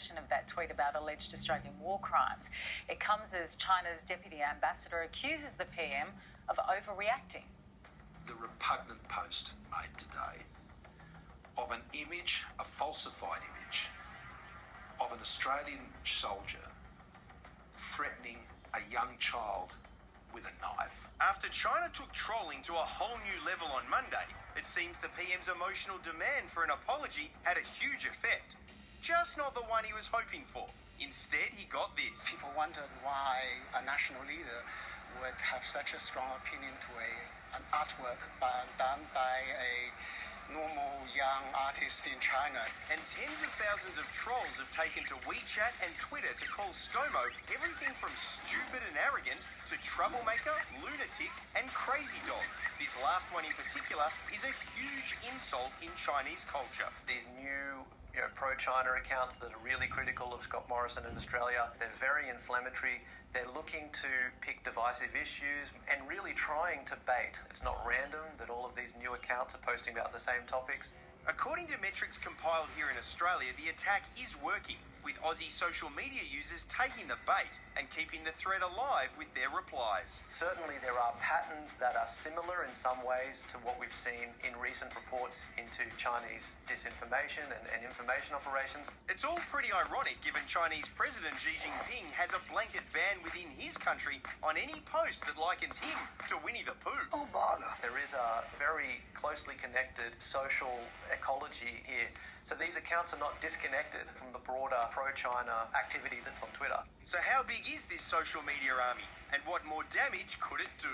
explanation of that tweet about alleged Australian war crimes. It comes as China's deputy ambassador accuses the PM of overreacting. The repugnant post made today of an image, a falsified image, of an Australian soldier threatening a young child with a knife. After China took trolling to a whole new level on Monday, it seems the PM's emotional demand for an apology had a huge effect. Just not the one he was hoping for. Instead, he got this. People wondered why a national leader would have such a strong opinion to an artwork done by a normal young artist in China. And tens of thousands of trolls have taken to WeChat and Twitter to call ScoMo everything from stupid and arrogant to troublemaker, lunatic and crazy dog. This last one in particular is a huge insult in Chinese culture. These new pro-China accounts that are really critical of Scott Morrison in Australia, they're very inflammatory. They're looking to pick divisive issues and really trying to bait. It's not random that all of these new accounts are posting about the same topics. According to metrics compiled here in Australia, the attack is working, with Aussie social media users taking the bait and keeping the thread alive with their replies. Certainly there are patterns that are similar in some ways to what we've seen in recent reports into Chinese disinformation and information operations. It's all pretty ironic given Chinese President Xi Jinping has a blanket ban within his country on any post that likens him to Winnie the Pooh. Oh, bother. There is a very closely connected social ecology here. So these accounts are not disconnected from the broader pro-China activity that's on Twitter. So how big is this social media army? And what more damage could it do?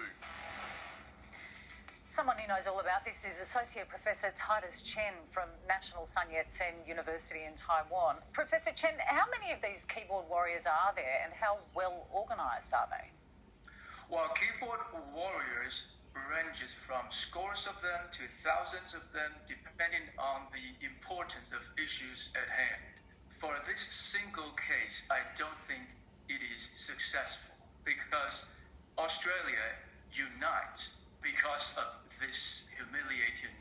Someone who knows all about this is Associate Professor Titus Chen from National Sun Yat-sen University in Taiwan. Professor Chen, how many of these keyboard warriors are there and how well organised are they? Well, keyboard warriors ranges from scores of them to thousands of them, depending on the importance of issues at hand. For this single case, I don't think it is successful because Australia unites because of this humiliating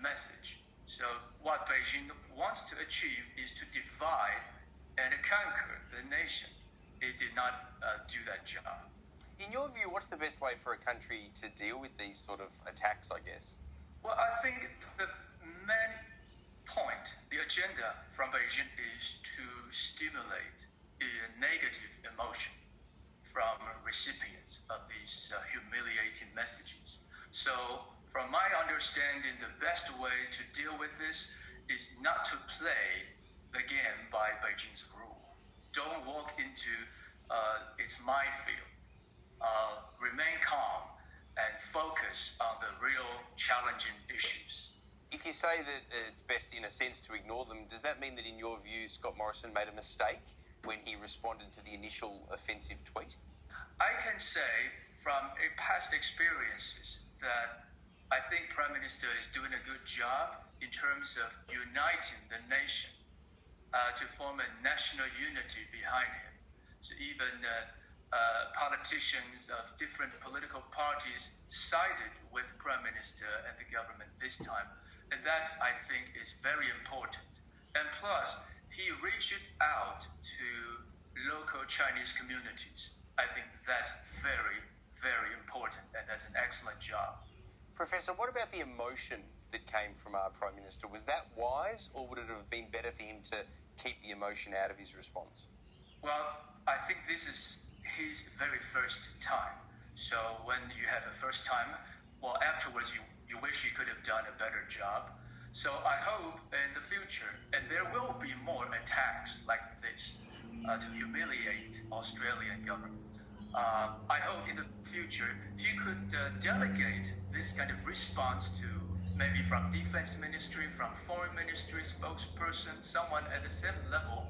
message. So what Beijing wants to achieve is to divide and conquer the nation. It did not do that job. In your view, what's the best way for a country to deal with these sort of attacks, I guess? Well, I think the main point, the agenda from Beijing is to stimulate a negative emotion from recipients of these humiliating messages. So, from my understanding, the best way to deal with this is not to play the game by Beijing's rule. Don't walk into its minefield. Remain calm and focus on the real challenging issues. If you say that it's best in a sense to ignore them, does that mean that in your view Scott Morrison made a mistake when he responded to the initial offensive tweet? I can say from past experiences that I think Prime Minister is doing a good job in terms of uniting the nation to form a national unity behind him. So even politicians of different political parties sided with Prime Minister and the government this time. And that, I think, is very important. And plus, he reached out to local Chinese communities. I think that's very, very important, and that's an excellent job. Professor, what about the emotion that came from our Prime Minister? Was that wise, or would it have been better for him to keep the emotion out of his response? Well, I think this is his very first time. So when you have a first time, well, afterwards you wish you could have done a better job. So I hope in the future, and there will be more attacks like this to humiliate Australian government. I hope in the future he could delegate this kind of response to maybe from Defense Ministry, from Foreign Ministry spokesperson, someone at the same level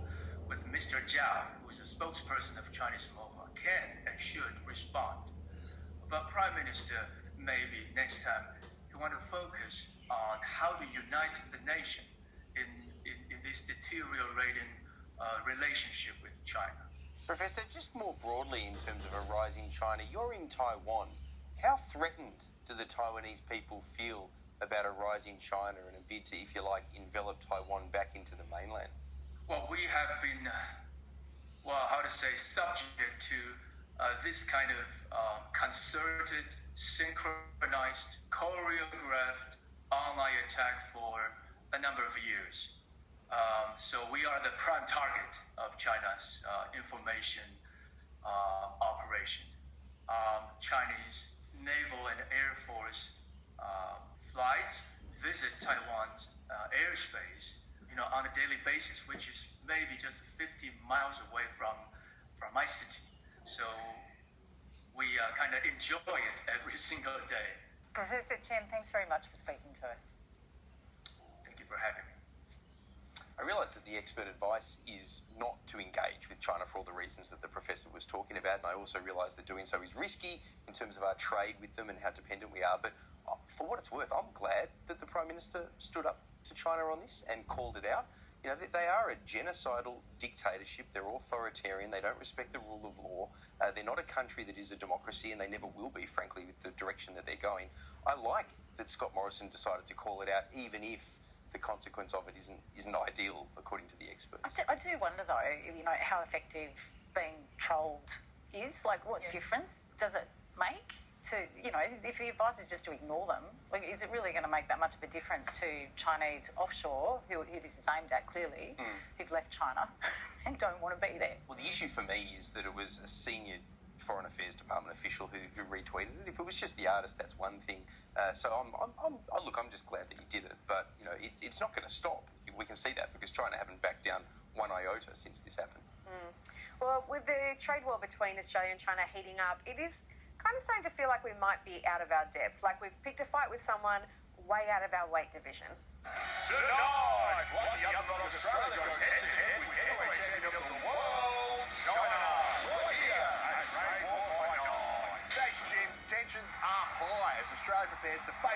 with Mr. Zhao, who is a spokesperson of Chinese MOFA, can and should respond. But Prime Minister, maybe next time, you want to focus on how to unite the nation in this deteriorating relationship with China. Professor, just more broadly in terms of a rising China, you're in Taiwan. How threatened do the Taiwanese people feel about a rising China and a bid to, if you like, envelop Taiwan back into the mainland? have been, subject to this kind of concerted, synchronized, choreographed online attack for a number of years. So we are the prime target of China's information operations. Chinese naval and air force flights visit Taiwan's airspace, on a daily basis, which is maybe just 50 miles away from my city. So we kind of enjoy it every single day. Professor Chen, thanks very much for speaking to us. Thank you for having me. I realise that the expert advice is not to engage with China for all the reasons that the professor was talking about, and I also realise that doing so is risky in terms of our trade with them and how dependent we are. But for what it's worth, I'm glad that the Prime Minister stood up to China on this and called it out. They are a genocidal dictatorship. They're authoritarian. They don't respect the rule of law. They're not a country that is a democracy, and they never will be, frankly, with the direction that they're going. I like that Scott Morrison decided to call it out, even if the consequence of it isn't ideal, according to the experts. I do wonder, though, how effective being trolled is. Like, what difference does it make? If the advice is just to ignore them, is it really going to make that much of a difference to Chinese offshore, who this is aimed at clearly, who've left China and don't want to be there? Well, the issue for me is that it was a senior Foreign Affairs Department official who retweeted it. If it was just the artist, that's one thing. So I'm just glad that he did it. But it's not going to stop. We can see that because China haven't backed down one iota since this happened. Well, with the trade war between Australia and China heating up, it is kind of starting to feel like we might be out of our depth. Like we've picked a fight with someone way out of our weight division. Tonight, one young bloke Australia goes head-to-head with heavyweight champion of the world, China. Right here at Trade War Fight Night. Thanks, Jim. Tensions are high as Australia prepares to face